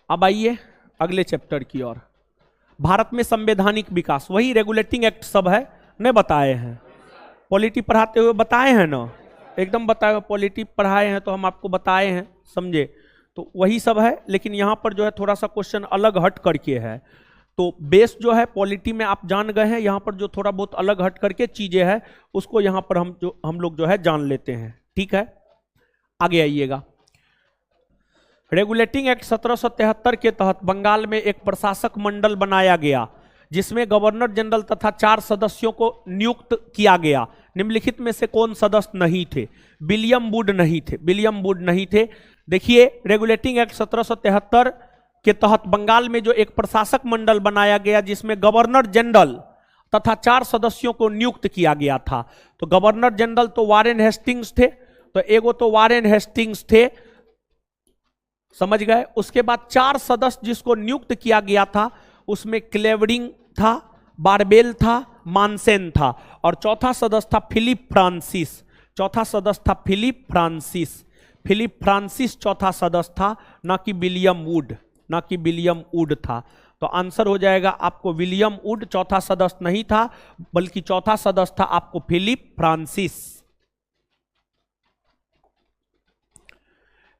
अब आइए अगले चैप्टर की ओर। भारत में संवैधानिक विकास, वही रेगुलेटिंग एक्ट सब है, नहीं बताए हैं। पॉलिटी पढ़ाते हुए बताए हैं ना, एकदम बताए हुए पॉलिटी पढ़ाए हैं तो हम आपको बताए हैं, समझे, तो वही सब है। लेकिन यहाँ पर जो है थोड़ा सा क्वेश्चन अलग हट करके है, तो बेस जो है पॉलिटी में आप जान गए हैं, यहाँ पर जो थोड़ा बहुत अलग हट करके चीजें हैं उसको यहाँ पर हम लोग जो है जान लेते हैं। ठीक है, आगे आइएगा। रेगुलेटिंग एक्ट 1773 के तहत बंगाल में एक प्रशासक मंडल बनाया गया जिसमें गवर्नर जनरल तथा 4 सदस्यों को नियुक्त किया गया। निम्नलिखित में से कौन सदस्य नहीं थे? विलियम वुड नहीं थे, विलियम वुड नहीं थे। देखिए, रेगुलेटिंग एक्ट 1773 के तहत बंगाल में जो एक प्रशासक मंडल बनाया गया जिसमें गवर्नर जनरल तथा 4 सदस्यों को नियुक्त किया गया था। तो गवर्नर जनरल तो वारेन हेस्टिंग्स थे, तो एगो तो वारेन हेस्टिंग्स थे, समझ गए। उसके बाद 4 सदस्य जिसको नियुक्त किया गया था उसमें क्लेवरिंग था, बारबेल था, मानसेन था, और चौथा सदस्य था फिलिप फ्रांसिस। चौथा सदस्य था फिलिप फ्रांसिस। फिलिप फ्रांसिस चौथा सदस्य था, ना कि विलियम वुड, ना कि विलियम वुड था। तो आंसर हो जाएगा आपको विलियम वुड चौथा सदस्य नहीं था, बल्कि चौथा सदस्य था आपको फिलिप फ्रांसिस।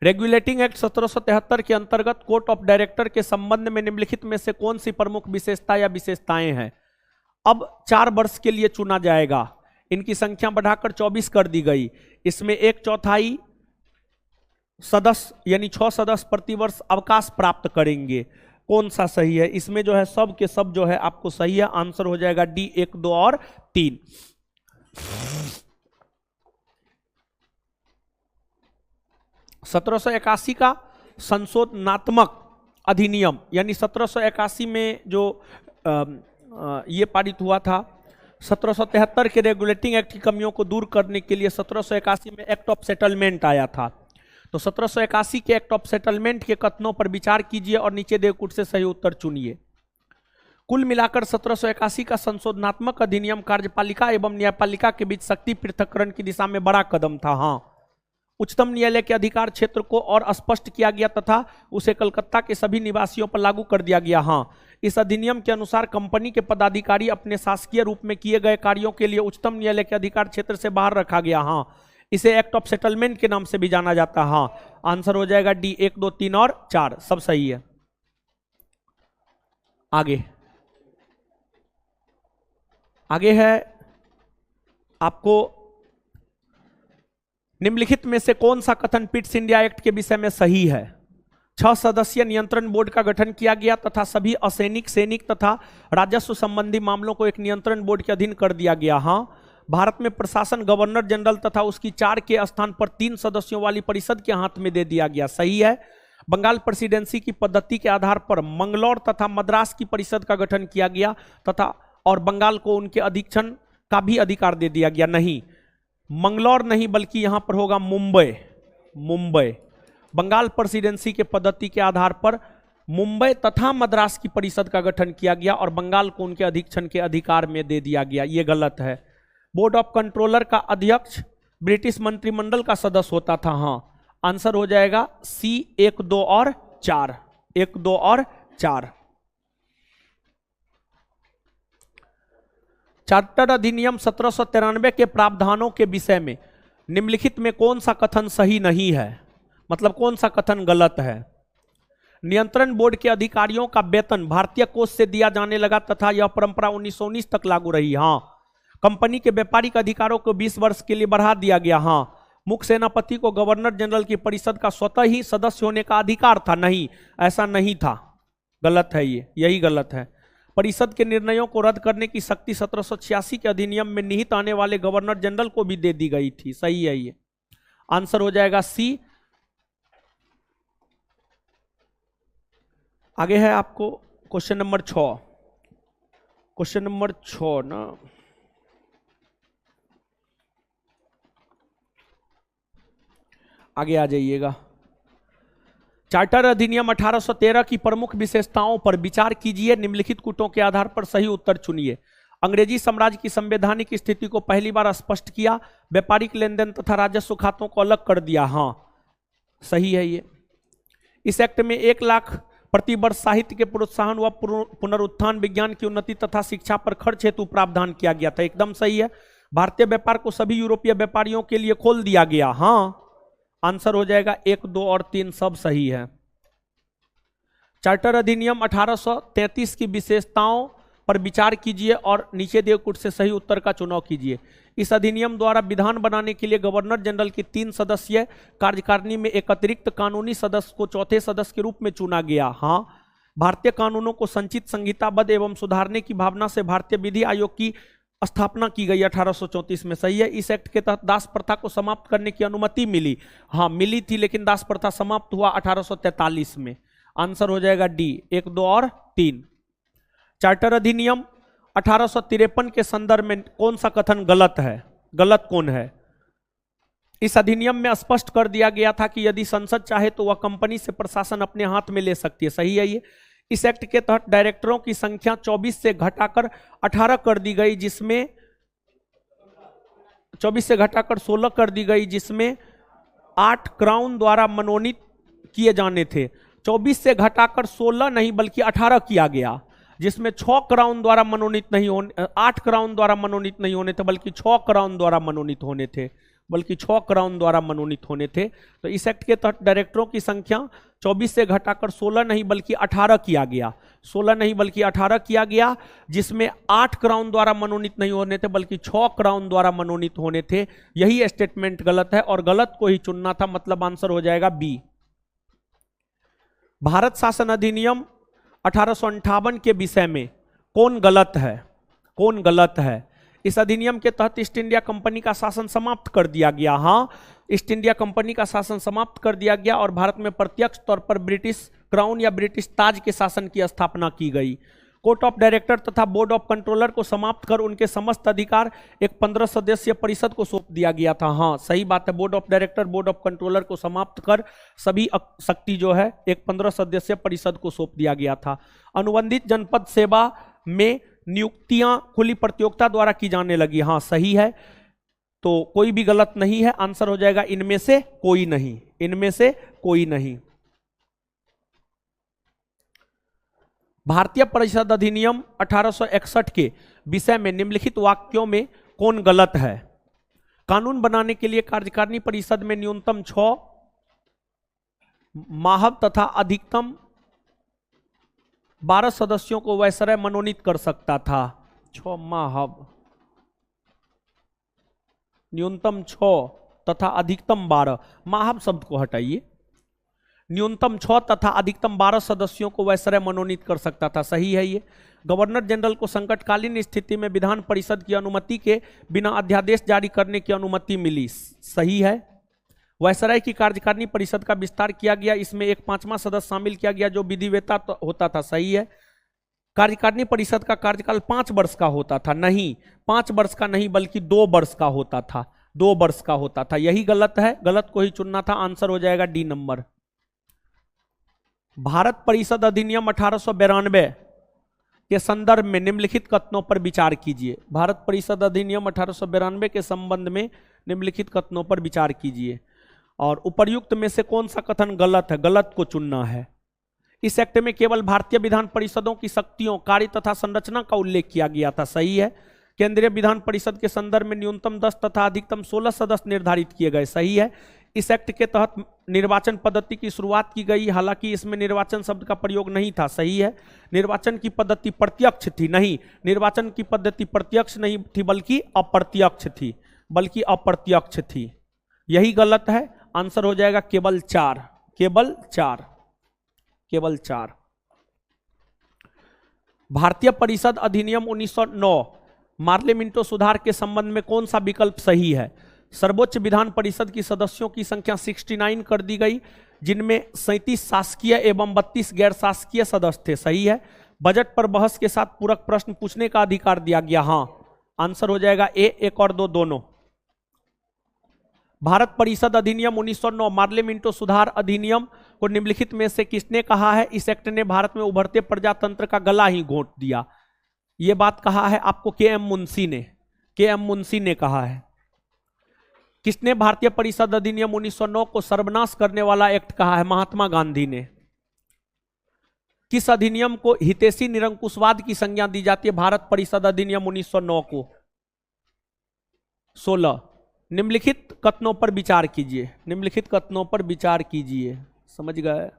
रेगुलेटिंग एक्ट 1773 के अंतर्गत कोर्ट ऑफ डायरेक्टर के संबंध में निम्नलिखित में से कौन सी प्रमुख विशेषता या विशेषताएं हैं? अब 4 वर्ष के लिए चुना जाएगा, इनकी संख्या बढ़ाकर 24 कर दी गई। इसमें 1/4 सदस्य यानी 6 सदस्य प्रतिवर्ष अवकाश प्राप्त करेंगे। कौन सा सही है? इसमें जो है सब के सब जो है आपको सही है। आंसर हो जाएगा डी, 1, 2 और 3। 1781 का संशोधनात्मक अधिनियम यानी 1781 में जो ये पारित हुआ था। 1773 के रेगुलेटिंग एक्ट की कमियों को दूर करने के लिए 1781 में एक्ट ऑफ सेटलमेंट आया था। तो 1781 के एक्ट ऑफ सेटलमेंट के कथनों पर विचार कीजिए और नीचे दिए कुछ से सही उत्तर चुनिए। कुल मिलाकर 1781 का संशोधनात्मक अधिनियम कार्यपालिका एवं न्यायपालिका के बीच शक्ति पृथक्करण की दिशा में बड़ा कदम था। हाँ, उच्चतम न्यायालय के अधिकार क्षेत्र को और स्पष्ट किया गया तथा उसे कलकत्ता के सभी निवासियों पर लागू कर दिया गया। हाँ, इस अधिनियम के अनुसार कंपनी के पदाधिकारी अपने शासकीय रूप में किए गए कार्यों के लिए उच्चतम न्यायालय के अधिकार क्षेत्र से बाहर रखा गया। हाँ, इसे एक्ट ऑफ सेटलमेंट के नाम से भी जाना जाता है। हाँ, आंसर हो जाएगा डी, 1, 2, 3 और 4 सब सही है। आगे है आपको निम्नलिखित में से कौन सा कथन पिट्स इंडिया एक्ट के विषय में सही है? 6 सदस्यीय नियंत्रण बोर्ड का गठन किया गया तथा सभी असैनिक, सैनिक तथा राजस्व संबंधी मामलों को एक नियंत्रण बोर्ड के अधीन कर दिया गया। हाँ, भारत में प्रशासन गवर्नर जनरल तथा उसकी 4 के स्थान पर 3 सदस्यों वाली परिषद के हाथ में दे दिया गया। सही है। बंगाल प्रेसिडेंसी की पद्धति के आधार पर मंगलौर तथा मद्रास की परिषद का गठन किया गया तथा और बंगाल को उनके अधीक्षण का भी अधिकार दे दिया गया। नहीं, मंगलौर नहीं बल्कि यहां पर होगा मुंबई। मुंबई बंगाल प्रेसिडेंसी के पद्धति के आधार पर मुंबई तथा मद्रास की परिषद का गठन किया गया और बंगाल को उनके अधीक्षण के अधिकार में दे दिया गया। यह गलत है। बोर्ड ऑफ कंट्रोलर का अध्यक्ष ब्रिटिश मंत्रिमंडल का सदस्य होता था। हाँ, आंसर हो जाएगा सी, 1, 2 और 4। 1, 2 और 4। चार्टर अधिनियम 1793 के प्रावधानों के विषय में निम्नलिखित में कौन सा कथन सही नहीं है? मतलब कौन सा कथन गलत है? नियंत्रण बोर्ड के अधिकारियों का वेतन भारतीय कोष से दिया जाने लगा तथा यह परंपरा 1919 तक लागू रही। हाँ, कंपनी के व्यापारिक अधिकारों को 20 वर्ष के लिए बढ़ा दिया गया। हाँ, मुख्य सेनापति को गवर्नर जनरल की परिषद का स्वतः ही सदस्य होने का अधिकार था। नहीं, ऐसा नहीं था। गलत है, यही गलत है। परिषद के निर्णयों को रद्द करने की शक्ति 1786 के अधिनियम में निहित आने वाले गवर्नर जनरल को भी दे दी गई थी। सही है ये। आंसर हो जाएगा सी। आगे है आपको क्वेश्चन नंबर 6। क्वेश्चन नंबर 6 ना, आगे आ जाइएगा। चार्टर अधिनियम 1813 की प्रमुख विशेषताओं पर विचार कीजिए। निम्नलिखित कूटों के आधार पर सही उत्तर चुनिए। अंग्रेजी साम्राज्य की संवैधानिक स्थिति को पहली बार स्पष्ट किया, व्यापारिक लेन देन तथा राजस्व खातों को अलग कर दिया। हाँ, सही है ये। इस एक्ट में 1 लाख प्रतिवर्ष साहित्य के प्रोत्साहन व पुनरुत्थान, विज्ञान की उन्नति तथा शिक्षा पर खर्च हेतु प्रावधान किया गया था। एकदम सही है। भारतीय व्यापार को सभी यूरोपीय व्यापारियों के लिए खोल दिया गया। हाँ, आंसर हो जाएगा 1, 2 और 3 सब सही है। चार्टर अधिनियम 1833 की विशेषताओं पर विचार कीजिए और नीचे दिए कुछ से सही उत्तर का चुनाव कीजिए। इस अधिनियम द्वारा विधान बनाने के लिए गवर्नर जनरल की 3 सदस्यीय कार्यकारिणी में एक अतिरिक्त कानूनी सदस्य को चौथे सदस्य के रूप में चुना गया। हाँ, भारतीय कानूनों को संचित, संहिताबद्ध एवं सुधारने की भावना से भारतीय विधि आयोग की स्थापना की गई 1834 में। सही है। इस एक्ट के तहत दास प्रथा को समाप्त करने की अनुमति मिली। हाँ, मिली थी, लेकिन दास प्रथा समाप्त हुआ 1843 में। आंसर हो जाएगा डी, 1, 2 और 3। चार्टर अधिनियम 1853 के संदर्भ में कौन सा कथन गलत है? गलत कौन है? इस अधिनियम में स्पष्ट कर दिया गया था कि यदि संसद चाहे तो वह कंपनी से प्रशासन अपने हाथ में ले सकती है। सही है ये। इस एक्ट के तहत डायरेक्टरों की संख्या 24 से घटाकर 18 कर दी गई, जिसमें 24 से घटाकर 16 कर दी गई, जिसमें 8 क्राउन द्वारा मनोनीत किए जाने थे। 24 से घटाकर 16 नहीं बल्कि 18 किया गया, जिसमें 6 क्राउन द्वारा मनोनीत नहीं होने, 8 क्राउन द्वारा मनोनीत नहीं होने थे बल्कि 6 क्राउन द्वारा मनोनीत होने थे, बल्कि 6 क्राउन द्वारा मनोनीत होने थे। तो इस एक्ट के तहत डायरेक्टरों की संख्या 24 से घटाकर 16 नहीं बल्कि 18 किया गया। 16 नहीं बल्कि 18 किया गया, जिसमें 8 क्राउन द्वारा मनोनीत नहीं होने थे बल्कि 6 क्राउन द्वारा मनोनीत होने थे। यही स्टेटमेंट गलत है और गलत को ही चुनना था, मतलब आंसर हो जाएगा बी। भारत शासन अधिनियम 1858 के विषय में कौन गलत है? कौन गलत है? इस अधिनियम के तहत ईस्ट इंडिया कंपनी का शासन समाप्त कर दिया गया। हाँ, ईस्ट इंडिया कंपनी का शासन समाप्त कर दिया गया और भारत में प्रत्यक्ष तौर पर ब्रिटिश क्राउन या ब्रिटिश ताज के शासन की स्थापना की गई। कोर्ट ऑफ डायरेक्टर तथा बोर्ड ऑफ कंट्रोलर को समाप्त कर उनके समस्त अधिकार एक 15 सदस्यीय परिषद को सौंप दिया गया था। हाँ, सही बात है। Board of director, board of controller को समाप्त कर सभी शक्ति जो है एक 15 सदस्यीय परिषद को सौंप दिया गया था। अनुबंधित जनपद सेवा में नियुक्तियां खुली प्रतियोगिता द्वारा की जाने लगी। हाँ, सही है। तो कोई भी गलत नहीं है। आंसर हो जाएगा इनमें से कोई नहीं, इनमें से कोई नहीं। भारतीय परिषद अधिनियम 1861 के विषय में निम्नलिखित वाक्यों में कौन गलत है? कानून बनाने के लिए कार्यकारिणी परिषद में न्यूनतम 6 माहब तथा अधिकतम 12 सदस्यों को वायसराय मनोनीत कर सकता था। 6 माहब, न्यूनतम 6 तथा अधिकतम 12। माहब शब्द को हटाइए। न्यूनतम 6 तथा अधिकतम 12 सदस्यों को वायसराय मनोनीत कर सकता था। सही है ये। गवर्नर जनरल को संकटकालीन स्थिति में विधान परिषद की अनुमति के बिना अध्यादेश जारी करने की अनुमति मिली। सही है। वायसराय की कार्यकारिणी परिषद का विस्तार किया गया, इसमें एक 5वां सदस्य शामिल किया गया जो विधिवेता होता था। सही है। कार्यकारिणी परिषद का कार्यकाल 5 वर्ष का होता था। नहीं, 5 वर्ष का नहीं बल्कि 2 वर्ष का होता था। 2 वर्ष का होता था। यही गलत है, गलत को ही चुनना था। आंसर हो जाएगा डी नंबर। भारत परिषद अधिनियम 1892 के संदर्भ में निम्नलिखित कथनों पर विचार कीजिए। भारत परिषद अधिनियम 1892 के संबंध में निम्नलिखित कथनों पर विचार कीजिए और उपर्युक्त में से कौन सा कथन गलत है? गलत को चुनना है। इस एक्ट में केवल भारतीय विधान परिषदों की शक्तियों, कार्य तथा संरचना का उल्लेख किया गया था। सही है। केंद्रीय विधान परिषद के संदर्भ में न्यूनतम 10 तथा अधिकतम 16 सदस्य निर्धारित किए गए। सही है। इस एक्ट के तहत निर्वाचन पद्धति की शुरुआत की गई, हालांकि इसमें निर्वाचन शब्द का प्रयोग नहीं था। सही है। निर्वाचन की पद्धति प्रत्यक्ष थी। नहीं, निर्वाचन की पद्धति प्रत्यक्ष नहीं थी बल्कि अप्रत्यक्ष थी, बल्कि अप्रत्यक्ष थी। यही गलत है। आंसर हो जाएगा केवल 4, केवल 4, केवल 4। भारतीय परिषद अधिनियम 1909 मार्ले मिंटो सुधार के संबंध में कौन सा विकल्प सही है? सर्वोच्च विधान परिषद की सदस्यों की संख्या 69 कर दी गई, जिनमें 37 शासकीय एवं 32 गैर शासकीय सदस्य थे। सही है। बजट पर बहस के साथ पूरक प्रश्न पूछने का अधिकार दिया गया। हाँ, आंसर हो जाएगा ए, 1 और 2 दोनों। भारत परिषद अधिनियम 1909 मार्ले मिंटो सुधार अधिनियम को निम्नलिखित में से किसने कहा है? इस एक्ट ने भारत में उभरते प्रजातंत्र का गला ही घोंट दिया। यह बात कहा है आपको के.एम. मुंशी ने, के.एम. मुंशी ने कहा है। किसने भारतीय परिषद अधिनियम 1909 को सर्वनाश करने वाला एक्ट कहा है? महात्मा गांधी ने। किस अधिनियम को हितैषी निरंकुशवाद की संज्ञा दी जाती है? भारत परिषद अधिनियम 1909 को। 16, निम्नलिखित कथनों पर विचार कीजिए, निम्नलिखित कथनों पर विचार कीजिए। समझ गए?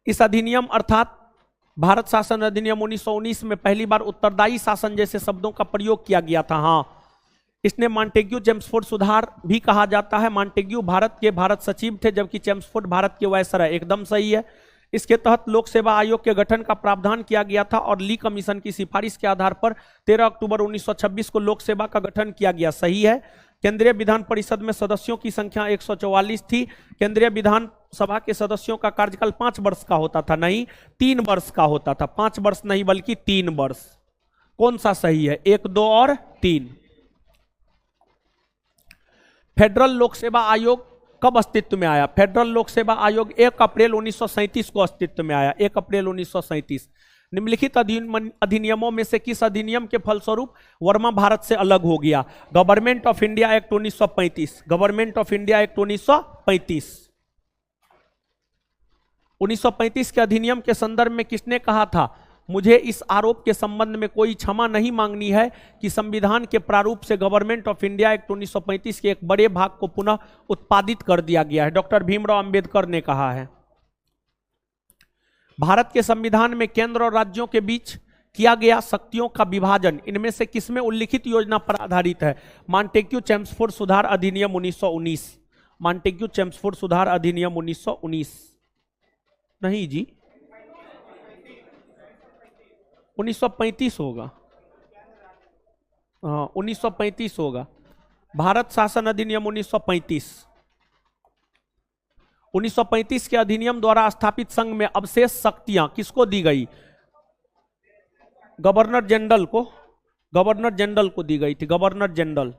इस अधिनियम अर्थात भारत शासन अधिनियम 1919 में पहली बार उत्तरदायी शासन जैसे शब्दों का प्रयोग किया गया था। हाँ, इसने मॉन्टेग्यू चेम्सफोर्ड सुधार भी कहा जाता है। मॉन्टेग्यू भारत के भारत सचिव थे, जबकि चेम्सफोर्ड भारत के वायसराय। एकदम सही है। इसके तहत लोक सेवा आयोग के गठन का प्रावधान किया गया था और ली कमीशन की सिफारिश के आधार पर 13 अक्टूबर 1926 को लोक सेवा का गठन किया गया। सही है। केंद्रीय विधान परिषद में सदस्यों की संख्या 144 थी। केंद्रीय विधान सभा के सदस्यों का कार्यकाल 5 वर्ष का होता था, नहीं 3 वर्ष का होता था। 5 वर्ष नहीं बल्कि 3 वर्ष। कौन सा सही है? 1, 2 और 3। फेडरल लोक सेवा आयोग कब अस्तित्व में आया? फेडरल लोक सेवा आयोग 1 अप्रैल 1937 को अस्तित्व में आया। 1 अप्रैल 1937। निम्नलिखित अधिनियमों में से किस अधिनियम के फलस्वरूप वर्मा भारत से अलग हो गया? Government of India act 1935। Government of India act 1935। 1935 के अधिनियम के संदर्भ में किसने कहा था, मुझे इस आरोप के संबंध में कोई क्षमा नहीं मांगनी है कि संविधान के प्रारूप से गवर्नमेंट ऑफ इंडिया एक्ट 1935 के एक बड़े भाग को पुनः उत्पादित कर दिया गया है? डॉक्टर भीमराव अंबेडकर ने कहा है। भारत के संविधान में केंद्र और राज्यों के बीच किया गया शक्तियों का विभाजन इनमें से किसमें उल्लिखित योजना पर आधारित है? मॉन्टेग्यू चेम्सफोर्ड सुधार अधिनियम 1919। मॉन्टेग्यू चेम्सफोर्ड सुधार अधिनियम 1919। नहीं जी, 1935 होगा। हाँ, 1935 होगा। भारत शासन अधिनियम 1935। 1935 के अधिनियम द्वारा स्थापित संघ में अवशेष शक्तियां किसको दी गई? गवर्नर जनरल को। गवर्नर जनरल को दी गई थी। Governor general.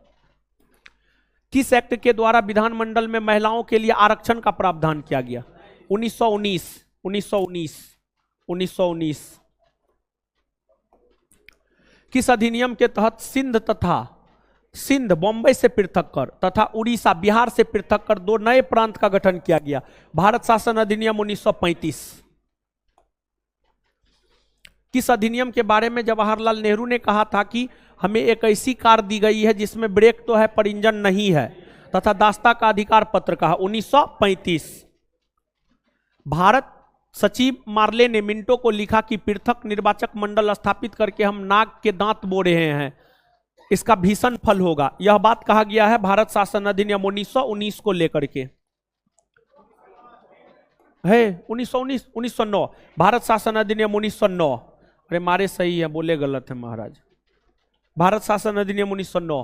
किस एक्ट के द्वारा विधानमंडल में महिलाओं के लिए आरक्षण का प्रावधान किया गया? 1919। 1919। 1919। किस अधिनियम के तहत सिंध बॉम्बे से पृथक कर तथा उड़ीसा बिहार से पृथक कर 2 नए प्रांत का गठन किया गया? भारत शासन अधिनियम 1935। किस अधिनियम के बारे में जवाहरलाल नेहरू ने कहा था कि हमें एक ऐसी कार दी गई है जिसमें ब्रेक तो है पर इंजन नहीं है तथा दास्ता का अधिकार पत्र कहा? 1935। भारत सचिव मार्ले ने मिंटो को लिखा कि पृथक निर्वाचक मंडल स्थापित करके हम नाक के दांत बो रहे हैं, इसका भीषण फल होगा। यह बात कहा गया है भारत शासन अधिनियम 1919 को लेकर के है। 1919। 1909 भारत शासन अधिनियम 1909। अरे मारे सही है, बोले गलत है महाराज। भारत शासन अधिनियम 1909।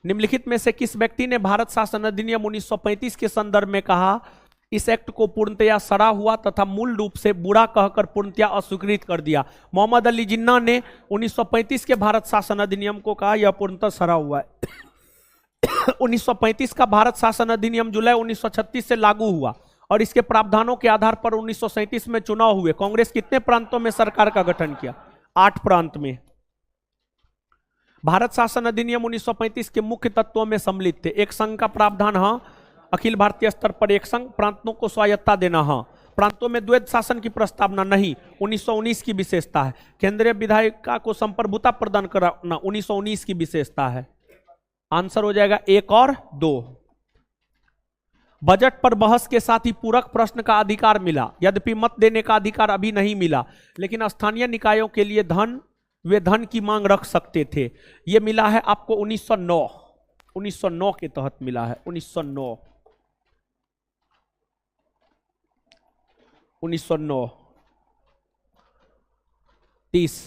निम्नलिखित में से किस व्यक्ति ने भारत शासन अधिनियम 1935 के संदर्भ में कहा, इस एक्ट को पूर्णतया सड़ा हुआ तथा मूल रूप से बुरा कहकर पूर्णतया अस्वीकृत कर दिया? मोहम्मद अली जिन्ना ने 1935 के भारत शासन अधिनियम को कहा यह पूर्णतः सड़ा हुआ है। 1935 का भारत शासन अधिनियम जुलाई 1936 से लागू हुआ और इसके प्रावधानों के आधार पर 1937 में चुनाव हुए। कांग्रेस कितने प्रांतों में सरकार का गठन किया? 8 प्रांत में। भारत शासन अधिनियम 1935 के मुख्य तत्वों में सम्मिलित थे। एक संघ का प्रावधान, हाँ, अखिल भारतीय स्तर पर एक संघ, प्रांतों को स्वायत्ता देना, हाँ, प्रांतों में द्वैध शासन की प्रस्तावना नहीं, 1919 की विशेषता है। केंद्रीय विधायिका को संप्रभुता प्रदान कराना 1919 की विशेषता है। आंसर हो जाएगा 1 और 2। बजट पर बहस के साथ ही पूरक प्रश्न का अधिकार मिला, यद्यपि मत देने का अधिकार अभी नहीं मिला, लेकिन स्थानीय निकायों के लिए वे धन की मांग रख सकते थे। यह मिला है आपको 1909। 1909 के तहत मिला है। 1909। 1909। 30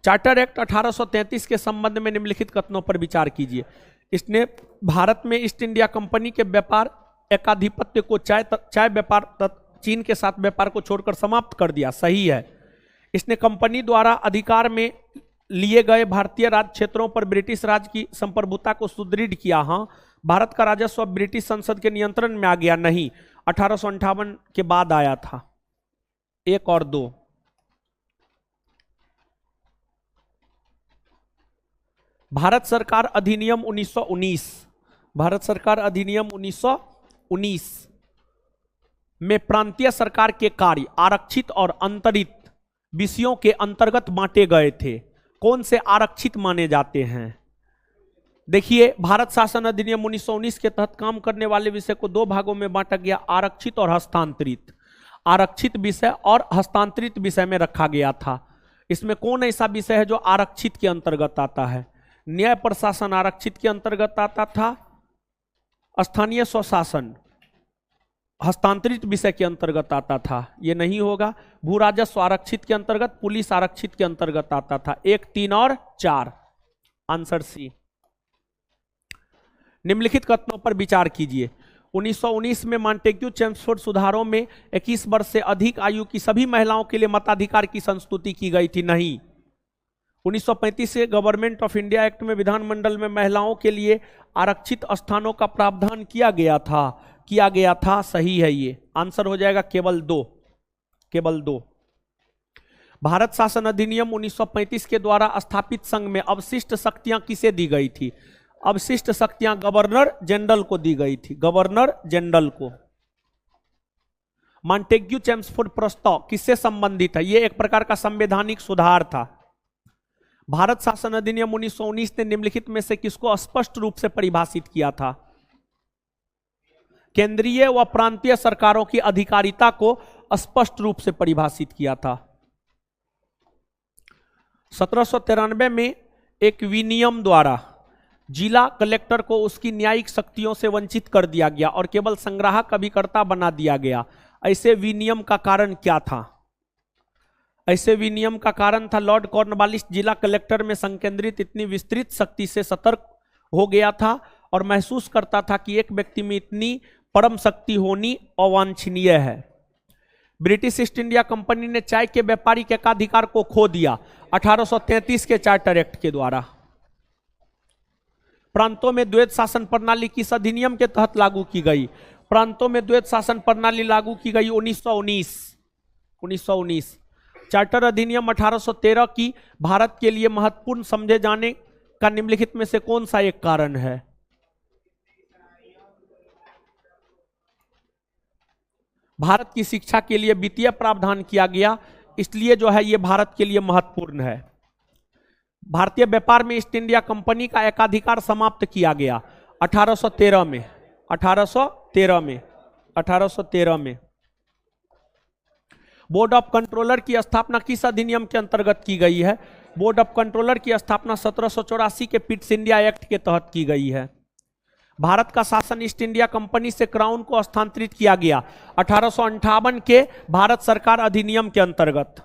चार्टर एक्ट 1833 के संबंध में निम्नलिखित कथनों पर विचार कीजिए। इसने भारत में ईस्ट इंडिया कंपनी के व्यापार एकाधिपत्य को चाय व्यापार चीन के साथ व्यापार को छोड़कर समाप्त कर दिया। सही है। इसने कंपनी द्वारा अधिकार में लिए गए भारतीय राज्य क्षेत्रों पर ब्रिटिश राज की संप्रभुता को सुदृढ़ किया। हाँ, भारत का राजस्व ब्रिटिश संसद के नियंत्रण में आ गया? नहीं, 1858 के बाद आया था। 1 और 2। भारत सरकार अधिनियम 1919। भारत सरकार अधिनियम 1919। में प्रांतीय सरकार के कार्य आरक्षित और अंतरित विषयों के अंतर्गत बांटे गए थे। कौन से आरक्षित माने जाते हैं? देखिए, भारत शासन अधिनियम 1919 के तहत काम करने वाले विषय को दो भागों में बांटा गया, आरक्षित और हस्तांतरित। आरक्षित विषय और हस्तांतरित विषय में रखा गया था। इसमें कौन ऐसा विषय है जो आरक्षित के अंतर्गत आता है? न्याय प्रशासन आरक्षित के अंतर्गत आता था, स्थानीय स्वशासन हस्तांतरित विषय के अंतर्गत आता था, ये नहीं होगा। भू राजस्व आरक्षित के अंतर्गत, पुलिस आरक्षित के अंतर्गत आता था। 1, 3 और 4, आंसर सी। निम्नलिखित कथनों पर विचार कीजिए। 1919 में मॉन्टेग्यू चेम्सफोर्ड सुधारों में 21 वर्ष से अधिक आयु की सभी महिलाओं के लिए मताधिकार की संस्तुति की गई थी, नहीं। 1935 से गवर्नमेंट ऑफ इंडिया एक्ट में विधानमंडल में महिलाओं के लिए आरक्षित स्थानों का प्रावधान किया गया था, सही है ये, आंसर हो जाएगा केवल 2। भारत शासन अधिनियम 1935 के द्वारा स्थापित संघ में अवशिष्ट शक्तियां किसे दी गई थी? अवशिष्ट शक्तियां गवर्नर जनरल को दी गई थी, गवर्नर जनरल को। मॉन्टेग्यू चेम्सफोर्ड प्रस्ताव किससे संबंधित है? यह एक प्रकार का संवैधानिक सुधार था। भारत शासन अधिनियम 1919 ने निम्नलिखित में से किसको स्पष्ट रूप से परिभाषित किया था? केंद्रीय व प्रांतीय सरकारों की अधिकारिता को स्पष्ट रूप से परिभाषित किया था। 1793 में एक विनियम द्वारा जिला कलेक्टर को उसकी न्यायिक शक्तियों से वंचित कर दिया गया और केवल संग्राहक अभिकर्ता बना दिया गया। ऐसे विनियम का कारण क्या था? ऐसे विनियम का कारण था लॉर्ड कॉर्नवालिस जिला कलेक्टर में संकेंद्रित इतनी विस्तृत शक्ति से सतर्क हो गया था और महसूस करता था कि एक व्यक्ति में इतनी परम शक्ति होनी अवांछनीय है। ब्रिटिश ईस्ट इंडिया कंपनी ने चाय के व्यापारिक एकाधिकार को खो दिया 1833 के चार्टर एक्ट के द्वारा। प्रांतों में द्वैत शासन प्रणाली किस अधिनियम के तहत लागू की गई? प्रांतों में द्वैत शासन प्रणाली लागू की गई 1919। चार्टर अधिनियम 1813 की भारत के लिए महत्वपूर्ण समझे जाने का निम्नलिखित में से कौन सा एक कारण है? भारत की शिक्षा के लिए वित्तीय प्रावधान किया गया, इसलिए जो है ये भारत के लिए महत्वपूर्ण है। भारतीय व्यापार में ईस्ट इंडिया कंपनी का एकाधिकार समाप्त किया गया 1813 में। बोर्ड ऑफ कंट्रोलर की स्थापना किस अधिनियम के अंतर्गत की गई है? बोर्ड ऑफ कंट्रोलर की स्थापना 1784 के पिट्स इंडिया एक्ट के तहत की गई है। भारत का शासन ईस्ट इंडिया कंपनी से क्राउन को हस्तांतरित किया गया 1858 के भारत सरकार अधिनियम के अंतर्गत।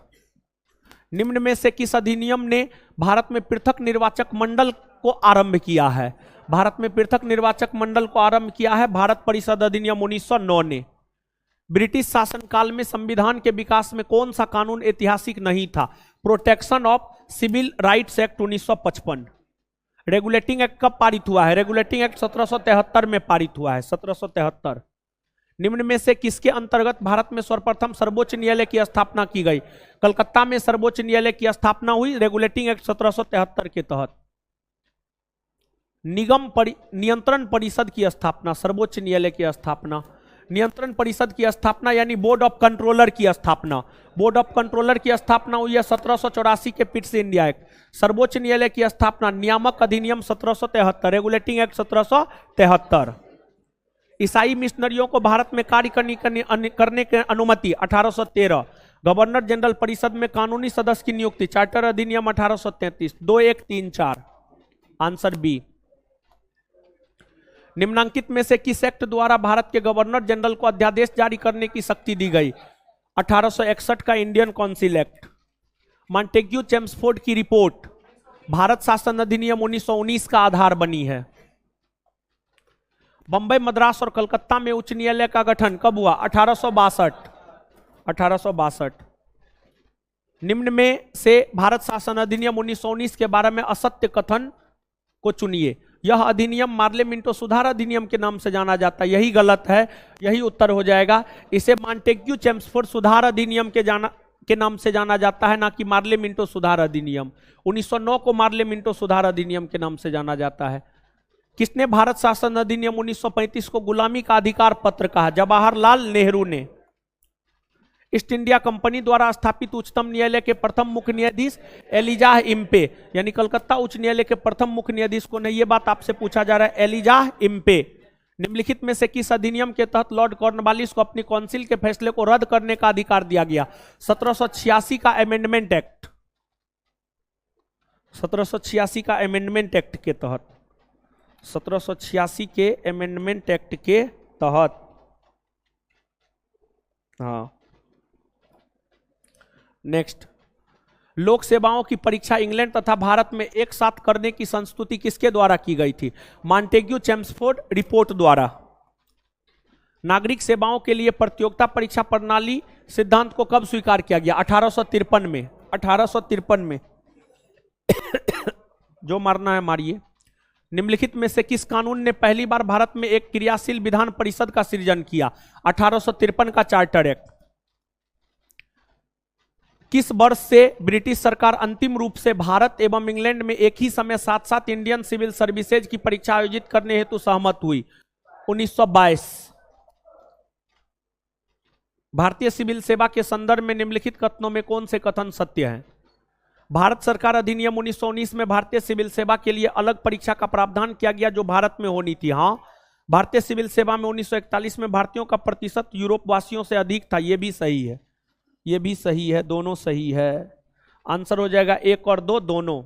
निम्न में से किस अधिनियम ने भारत में पृथक निर्वाचक मंडल को आरंभ किया है? भारत में पृथक निर्वाचक मंडल को आरंभ किया है भारत परिषद अधिनियम 1909 ने। ब्रिटिश शासनकाल में संविधान के विकास में कौन सा कानून ऐतिहासिक नहीं था? Protection of Civil Rights Act 1955। Regulating Act कब पारित हुआ है? रेगुलेटिंग एक्ट 1773 में पारित हुआ है, 1773। निम्न में से किसके अंतर्गत भारत में सर्वप्रथम सर्वोच्च न्यायालय की स्थापना की गई? कलकत्ता में सर्वोच्च न्यायालय की स्थापना हुई रेगुलेटिंग एक्ट 1773 के तहत। नियंत्रण परिषद की स्थापना, सर्वोच्च न्यायालय की स्थापना, नियंत्रण परिषद की स्थापना यानी बोर्ड ऑफ कंट्रोलर की स्थापना। बोर्ड ऑफ कंट्रोलर की स्थापना हुई है 1784 के पिट्स इंडिया एक्ट। सर्वोच्च न्यायालय की स्थापना नियामक अधिनियम 1773, रेगुलेटिंग एक्ट 1773। ईसाई मिशनरियों को भारत में कार्य करने की अनुमति 1813। गवर्नर जनरल परिषद में कानूनी सदस्य की नियुक्ति चार्टर अधिनियम 1833। 2, 1, 3, 4, आंसर बी। निम्नांकित में से किस एक्ट द्वारा भारत के गवर्नर जनरल को अध्यादेश जारी करने की शक्ति दी गई? 1861 का Indian Council Act. Montagu Chelmsford की रिपोर्ट भारत शासन अधिनियम 1919 का आधार बनी है। बंबई, मद्रास और कलकत्ता में उच्च न्यायालय का गठन कब हुआ? 1862। निम्न में से भारत शासन अधिनियम 1919 के बारे में असत्य कथन को चुनिए। यह अधिनियम मार्ले मिंटो सुधार अधिनियम के नाम से जाना जाता है, यही गलत है, यही उत्तर हो जाएगा। इसे मॉन्टेग्यू चेम्सफोर्ड सुधार अधिनियम के नाम से जाना जाता है, ना कि मार्ले मिंटो सुधार अधिनियम। 1909 को मार्ले मिंटो सुधार अधिनियम के नाम से जाना जाता है। किसने भारत शासन अधिनियम 1935 को गुलामी का अधिकार पत्र कहा? जवाहरलाल नेहरू ने। ईस्ट इंडिया कंपनी द्वारा स्थापित उच्चतम न्यायालय के प्रथम मुख्य न्यायाधीश एलिजाह इम्पे, यानी कलकत्ता उच्च न्यायालय के प्रथम मुख्य न्यायाधीश को नहीं, ये बात आपसे पूछा जा रहा है, एलिजाह इम्पे। निम्नलिखित में से किस अधिनियम के तहत लॉर्ड कॉर्नवालिस को अपनी काउंसिल के फैसले को रद्द करने का अधिकार दिया गया? 1786 का अमेंडमेंट एक्ट, 1786 का अमेंडमेंट एक्ट के तहत, 1786 के अमेंडमेंट एक्ट के तहत। हाँ, नेक्स्ट, लोक सेवाओं की परीक्षा इंग्लैंड तथा भारत में एक साथ करने की संस्तुति किसके द्वारा की गई थी? मॉन्टेग्यू चेम्सफोर्ड रिपोर्ट द्वारा। नागरिक सेवाओं के लिए प्रतियोगिता परीक्षा प्रणाली सिद्धांत को कब स्वीकार किया गया? 1853 में, 1853 में। जो मारना है मारिए। निम्नलिखित में से किस कानून ने पहली बार भारत में एक क्रियाशील विधान परिषद का सृजन किया? 1853 का चार्टर एक्ट। किस वर्ष से ब्रिटिश सरकार अंतिम रूप से भारत एवं इंग्लैंड में एक ही समय साथ साथ इंडियन सिविल सर्विसेज की परीक्षा आयोजित करने हेतु सहमत हुई? 1922। भारतीय सिविल सेवा के संदर्भ में निम्नलिखित कथनों में कौन से कथन सत्य हैं? भारत सरकार अधिनियम 1919 में भारतीय सिविल सेवा के लिए अलग परीक्षा का प्रावधान किया गया जो भारत में होनी थी। हाँ, भारतीय सिविल सेवा में 1941 में भारतीयों का प्रतिशत यूरोप वासियों से अधिक था। यह भी सही है, ये भी सही है, दोनों सही है। आंसर हो जाएगा 1 और 2 दोनों।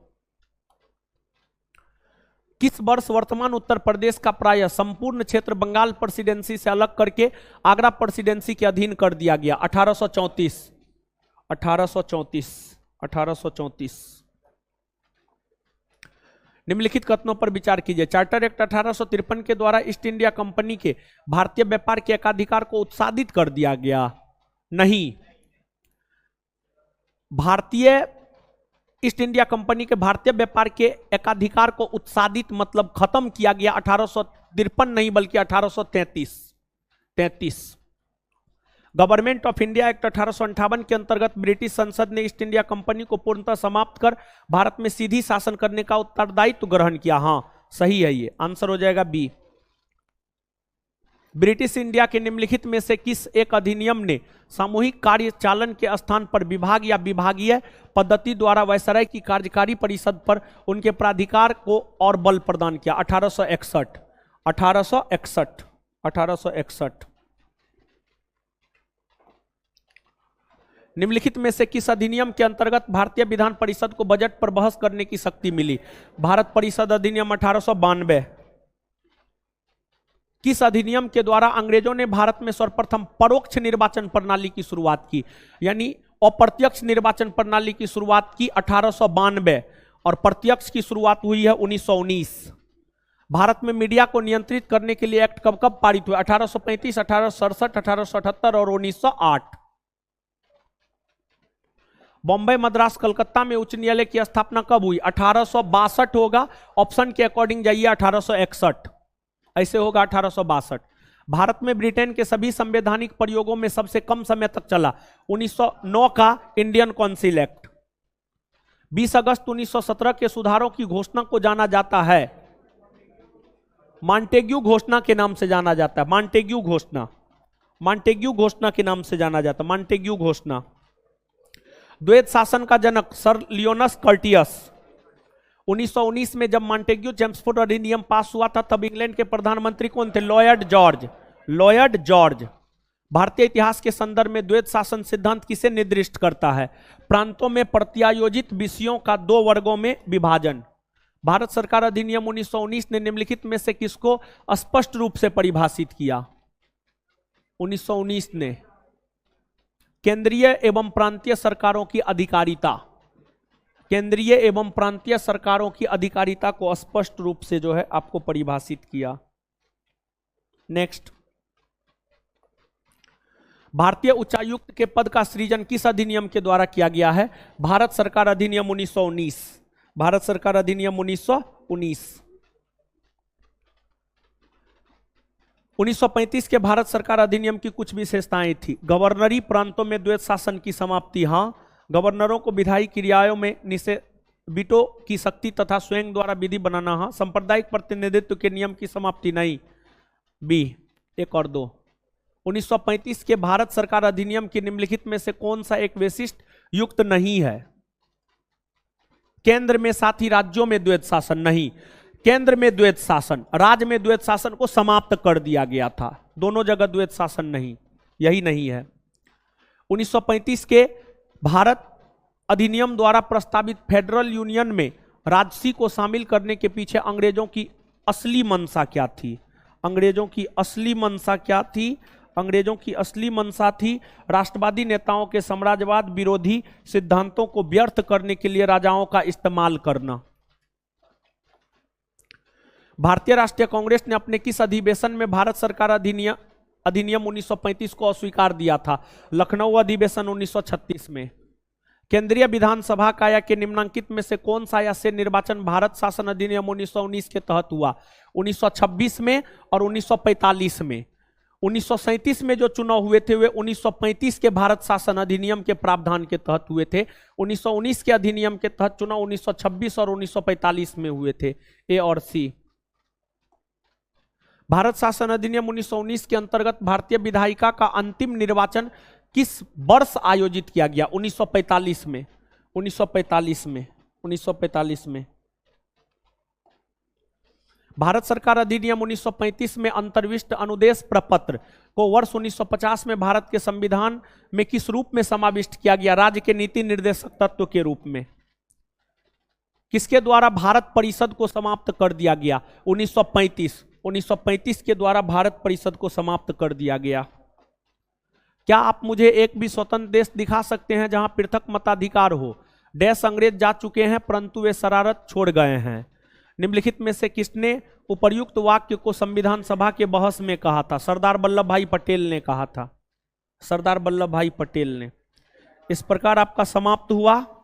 किस वर्ष वर्तमान उत्तर प्रदेश का प्राय संपूर्ण क्षेत्र बंगाल प्रेसिडेंसी से अलग करके आगरा प्रेसिडेंसी के अधीन कर दिया गया? 1834, 1834, 1834। निम्नलिखित कथनों पर विचार कीजिए। चार्टर एक्ट 1853 के द्वारा ईस्ट इंडिया कंपनी के भारतीय व्यापार के एकाधिकार को उत्साहित कर दिया गया? नहीं। भारतीय ईस्ट इंडिया कंपनी के भारतीय व्यापार के एकाधिकार को उत्साहित मतलब खत्म किया गया 1853 नहीं बल्कि 1833। गवर्नमेंट ऑफ इंडिया एक्ट 1858 के अंतर्गत ब्रिटिश संसद ने ईस्ट इंडिया कंपनी को पूर्णतः समाप्त कर भारत में सीधी शासन करने का उत्तरदायित्व ग्रहण किया। हाँ, सही है, ये आंसर हो जाएगा बी। ब्रिटिश इंडिया के निम्नलिखित में से किस एक अधिनियम ने सामूहिक कार्य चालन के स्थान पर विभाग या विभागीय पद्धति द्वारा वायसराय की कार्यकारी परिषद पर उनके प्राधिकार को और बल प्रदान किया? 1861, 1861, 1861। निम्नलिखित में से किस अधिनियम के अंतर्गत भारतीय विधान परिषद को बजट पर बहस करने की शक्ति मिली? भारत परिषद अधिनियम 1892। किस अधिनियम के द्वारा अंग्रेजों ने भारत में सर्वप्रथम परोक्ष निर्वाचन प्रणाली की शुरुआत की, यानी अप्रत्यक्ष निर्वाचन प्रणाली की शुरुआत की? 1892, और प्रत्यक्ष की शुरुआत हुई है 1919। भारत में मीडिया को नियंत्रित करने के लिए एक्ट कब कब पारित हुए? 1835, 1867, 1878 और 1908। बॉम्बे, मद्रास, कलकत्ता में उच्च न्यायालय की स्थापना कब हुई? 1862 होगा, ऑप्शन के अकॉर्डिंग जाइए 1861, ऐसे होगा 1862। भारत में ब्रिटेन के सभी संवैधानिक प्रयोगों में सबसे कम समय तक चला? 1909 का इंडियन काउंसिल एक्ट। 20 अगस्त 1917 के सुधारों की घोषणा को जाना जाता है? मॉन्टेग्यू घोषणा के नाम से जाना जाता है। मॉन्टेग्यू घोषणा, मॉन्टेग्यू घोषणा के नाम से जाना जाता है, मॉन्टेग्यू घोषणा। द्वैध शासन का जनक सर लियोनस कर्टियस। 1919 में जब मॉन्टेग्यू चेम्सफोर्ड अधिनियम पास हुआ था तब इंग्लैंड के प्रधानमंत्री कौन थे? Lloyd George, Lloyd George. भारतीय इतिहास के संदर्भ में द्वैध शासन सिद्धांत किसे निर्दिष्ट करता है? प्रांतों में प्रत्यायोजित विषयों का 2 वर्गों में विभाजन। भारत सरकार अधिनियम 1919 ने निम्नलिखित में से किसको स्पष्ट रूप से परिभाषित किया? 1919 ने केंद्रीय एवं प्रांतीय सरकारों की अधिकारिता, केंद्रीय एवं प्रांतीय सरकारों की अधिकारिता को स्पष्ट रूप से जो है आपको परिभाषित किया। नेक्स्ट, भारतीय उच्चायुक्त के पद का सृजन किस अधिनियम के द्वारा किया गया है? भारत सरकार अधिनियम 1919, भारत सरकार अधिनियम 1919। 1935 के भारत सरकार अधिनियम की कुछ विशेषताएं थी। गवर्नरी प्रांतों में द्वैध शासन की समाप्ति। हाँ, गवर्नरों को विधायी क्रियाओं में निषेध, वीटो की शक्ति तथा स्वयं द्वारा विधि बनाना। हाँ, सांप्रदायिक प्रतिनिधित्व के नियम की समाप्ति नहीं। बी, 1 और 2। 1935 के भारत सरकार अधिनियम की निम्नलिखित में से कौन सा एक विशिष्ट युक्त नहीं है? केंद्र में साथ ही राज्यों में द्वैत शासन नहीं। केंद्र में द्वैत शासन, राज्य में द्वैत शासन को समाप्त कर दिया गया था। दोनों जगह द्वैत शासन नहीं, यही नहीं है। 1935 के भारत अधिनियम द्वारा प्रस्तावित फेडरल यूनियन में राजसी को शामिल करने के पीछे अंग्रेजों की असली मंशा क्या थी? अंग्रेजों की असली मंशा क्या थी? अंग्रेजों की असली मंशा थी राष्ट्रवादी नेताओं के साम्राज्यवाद विरोधी सिद्धांतों को व्यर्थ करने के लिए राजाओं का इस्तेमाल करना। भारतीय राष्ट्रीय कांग्रेस ने अपने किस अधिवेशन में भारत सरकार अधिनियम 1935 को अस्वीकार दिया था? लखनऊ अधिवेशन 1936 में। केंद्रीय विधानसभा काया के निम्नांकित में से कौन सा से निर्वाचन भारत शासन अधिनियम 1919 के तहत हुआ? 1926 में और 1945 में। 1937 में जो चुनाव हुए थे वे 1935 के भारत शासन अधिनियम के प्रावधान के तहत हुए थे। 1919 के अधिनियम के तहत चुनाव 1926 और 1945 में हुए थे। ए और सी। भारत शासन अधिनियम 1919 के अंतर्गत भारतीय विधायिका का अंतिम निर्वाचन किस वर्ष आयोजित किया गया? 1945 में। 1945 में। 1945 में। भारत सरकार अधिनियम 1935 में अंतर्विष्ट अनुदेश प्रपत्र को वर्ष 1950 में भारत के संविधान में किस रूप में समाविष्ट किया गया? राज्य के नीति निर्देशक तत्व के रूप में। किसके द्वारा भारत परिषद को समाप्त कर दिया गया? 1935। 1935 के द्वारा भारत परिषद को समाप्त कर दिया गया। क्या आप मुझे एक भी स्वतंत्र देश दिखा सकते हैं जहां पृथक मताधिकार हो? डैश अंग्रेज जा चुके हैं परंतु वे शरारत छोड़ गए हैं। निम्नलिखित में से किसने उपर्युक्त वाक्य को संविधान सभा के बहस में कहा था? सरदार वल्लभ भाई पटेल ने कहा था। सरदार वल्लभ भाई पटेल ने। इस प्रकार आपका समाप्त हुआ